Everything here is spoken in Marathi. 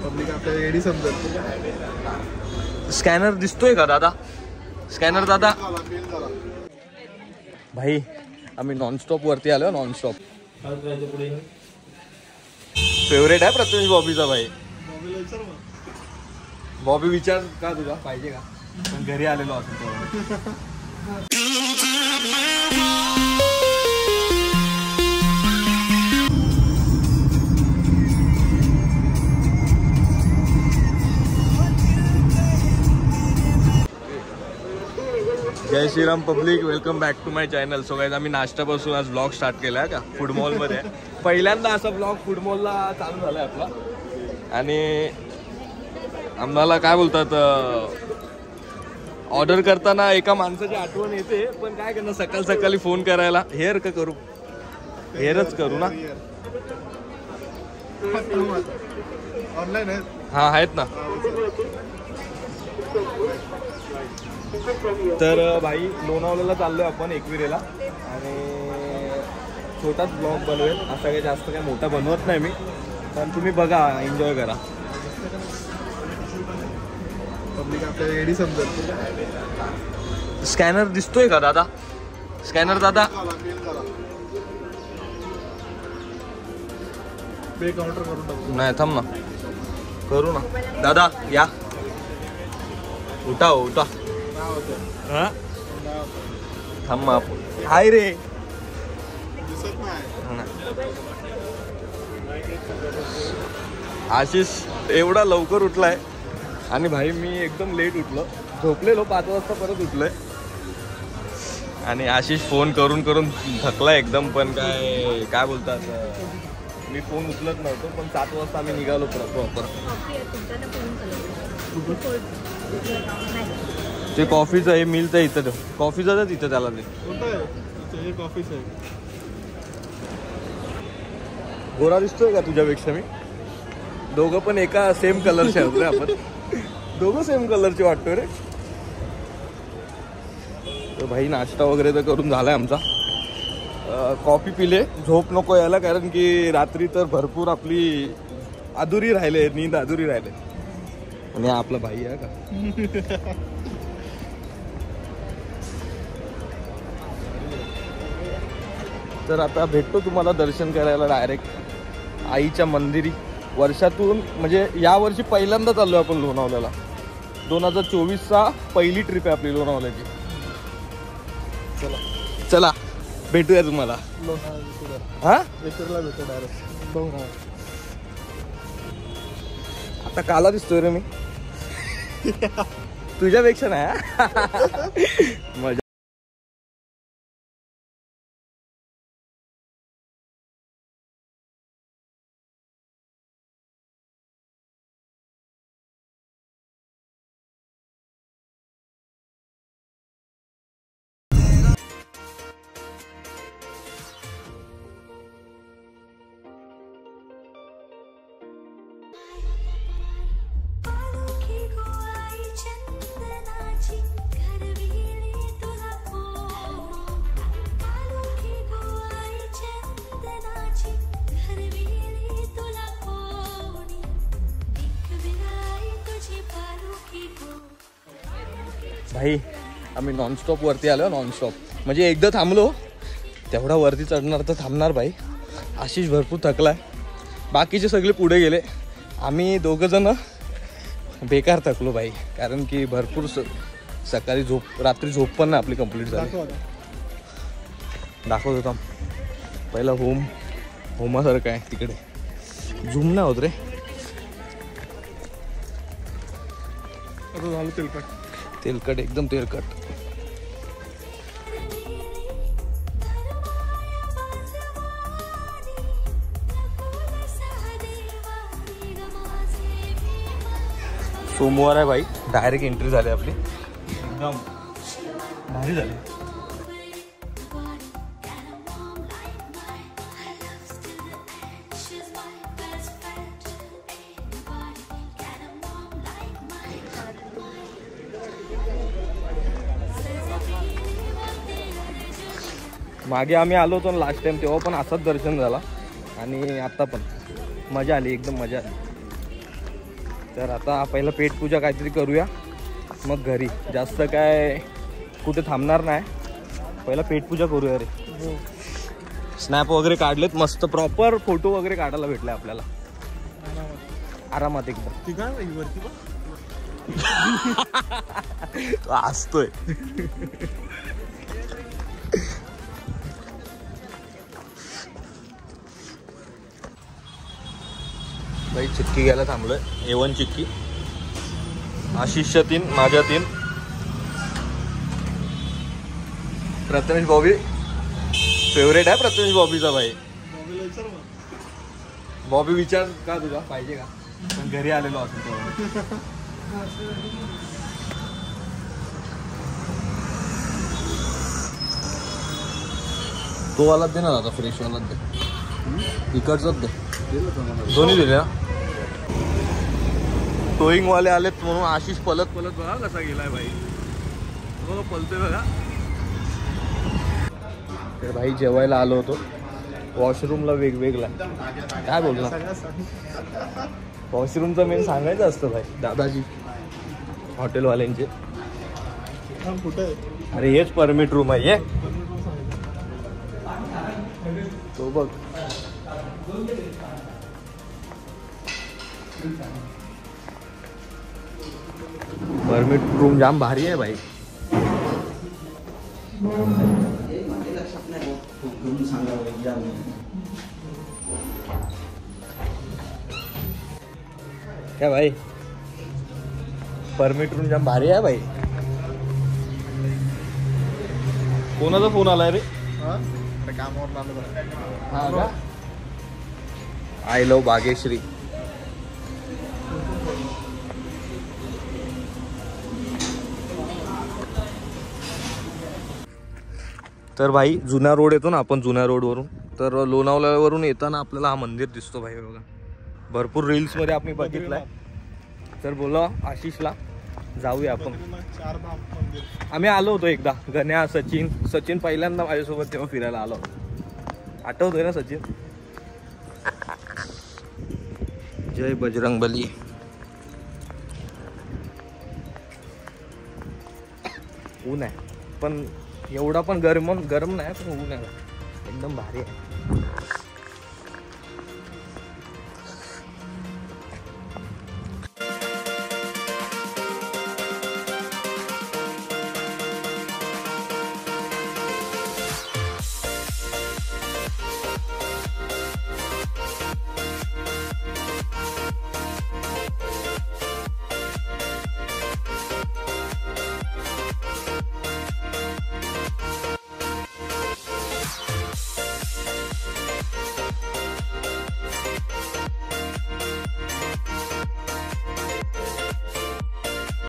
पब्लिक आपल्याला एडी समजत. स्कॅनर दिसतोय का दादा? स्कॅनर दादा. भाई आम्ही नॉनस्टॉप वरती आलो. नॉनस्टॉप फेवरेट आहे प्रथमेश बॉबीचा. भाई बॉबी विचार का तुला पाहिजे का? पण घरी आलेलो असं. जय Shriram public, welcome back to my channel. So guys आम्ही नाश्त्यापासून आज ब्लॉग स्टार्ट केला आहे का फूड मॉलमध्ये. पहिल्यांदा असा ब्लॉग फूड मॉलला चालू झाला आहे आपला. आणि आम्हाला काय बोलतात, ऑर्डर करताना एका माणसाची आठवण येते. पण काय करणार, सकाळ सकाळी फोन करायला. हेअर का करू? हेअरच करू ना. ऑनलाईन आहेत. हा आहेत ना. तर भाई लोणावळ्याला चाललोय आपण एकविरेला. आणि छोटाच ब्लॉग बनवेल, असा काही जास्त काही मोठा बनवत नाही मी. पण तुम्ही बघा, एन्जॉय करा. पब्लिक आपल्याला एडी समजत. स्कॅनर दिसतोय का दादा? स्कॅनर दादा. पे काउंटर करून टाकू. नाही थांब ना, करू ना दादा. या उठा उठा. थांब हाय रे. दिसत नाही. आशिष एवढा लवकर उठलाय. आणि भाई मी एकदम लेट उठलो. झोपलेलो 5 वाजता, परत उठलोय. आणि आशिष फोन करून करून थकला एकदम. पण काय बोलतात, मी फोन उचलत नव्हतो. पण 7 वाजता आम्ही निघालो प्रॉपर. ते कॉफीचं आहे, मिलचं इथं. कॉफीचं तिथं त्याला ते कॉफीच आहे. गोरा दिसतोय का तुझ्यापेक्षा मी? दोघं पण एका सेम कलरचे आहोत रे आपण. दोघं सेम कलरचे वाटतो रे. तर भाई नाश्ता वगैरे तर करून झालाय आमचा. कॉफी पिले, झोप नको यायला. कारण की रात्री तर भरपूर आपली अधुरी राहिले, नींद अधुरी राहिले. आणि आपला भाई आहे का. तर आता भेटतो तुम्हाला दर्शन करायला डायरेक्ट आईच्या मंदिरी. वर्षातून म्हणजे यावर्षी पहिल्यांदा चाललो आपण लोणावळ्याला. 2024चा पहिली ट्रिप आहे आपली लोणावळ्याची. चला चला भेटूया तुम्हाला. हा एकरला भेटू डायरेक्ट. आता काला दिसतोय रे मी. तुझ्यापेक्षा नाही. मजा. भाई आम्ही नॉनस्टॉप वरती आलो. नॉनस्टॉप म्हणजे एकदा थांबलो तेवढा वरती चढणार तर थांबणार. भाई आशिष भरपूर थकलाय. बाकीचे सगळे पुढे गेले. आम्ही दोघं जण बेकार थकलो भाई. कारण की भरपूर सकाळी रात्री झोप पण नाही आपली कंप्लीट झाली. दाखवत होता पहिला होमासारखं आहे तिकडे. झूम नाही होत रे. झालं तेलकट एकदम तेलकट. सोमवार आहे भाई. डायरेक्ट एंट्री झाली आपली. एकदम भारी झाली. मागे आम्ही आलो होतो लास्ट टाइम, तेव्हा पण असाच दर्शन झाला. आणि आता पण मजा आली, एकदम मजा आली. तर आता पहिलं पेटपूजा काहीतरी करूया, मग घरी. जास्त काय कुठे थांबणार नाही, पहिला पेटपूजा करूया रे. स्नॅप वगैरे काढलेत मस्त, प्रॉपर फोटो वगैरे काढायला भेटले आपल्याला आरामात एकदम. ती काय वरती बघ. हसतोय. बाई चिक्की घ्यायला थांबलोय. A1 चिक्की, आशिषच्या 3, माझ्या 3. प्रथमेश बॉबी फेवरेट आहे, प्रथमेश बॉबीचा भाई. बॉबीला विचार मग. बॉबी विचार का तुझा पाहिजे का, पण घरी आलेलो असेल तेव्हा. तो वालाच दे ना दादा, फ्रेश वालाच दे, इकडचाच दे. दोन्ही दिले ना. टोईंग वाले आलेत म्हणून आशिष पलत पलत बघा कसा गेलाय भाई. बघा पलतोय बघा. तर भाई जेवायला आलो होतो, वॉशरूमला वेगवेगळा काय बोलणार. वॉशरूमचं मेन सांगायचं असतं भाई दादाजी हॉटेलवाल्यांचे. कुठे आहे? अरे हेच परमिट रूम आहे ये. तो बघ परमिट रूम जाम भारी आहे भाई. क्या भाई, परमिट रूम जाम भारी आहे भाई. कोणाचा फोन आलाय रे? कामावर आलो बरं. हा का? I love Bageshri. तर भाई जुना रोड येतो ना आपण, जुन्या रोडवरून, तर लोणावळ्यावरून येताना आपल्याला हा मंदिर दिसतो भाई बघा. भरपूर रील्समध्ये आपण बघितलाय. तर बोला आशिषला जाऊया आपण. 4 धाम मंदिर. आम्ही आलो होतो एकदा, गण्या, सचिन पहिल्यांदा माझ्यासोबत तेव्हा फिरायला आलो. आठवतोय ना सचिन? जय बजरंगबली. ऊन आहे पण एवढा पण गरम नाही, पण ऊन आहे एकदम भारी आहे.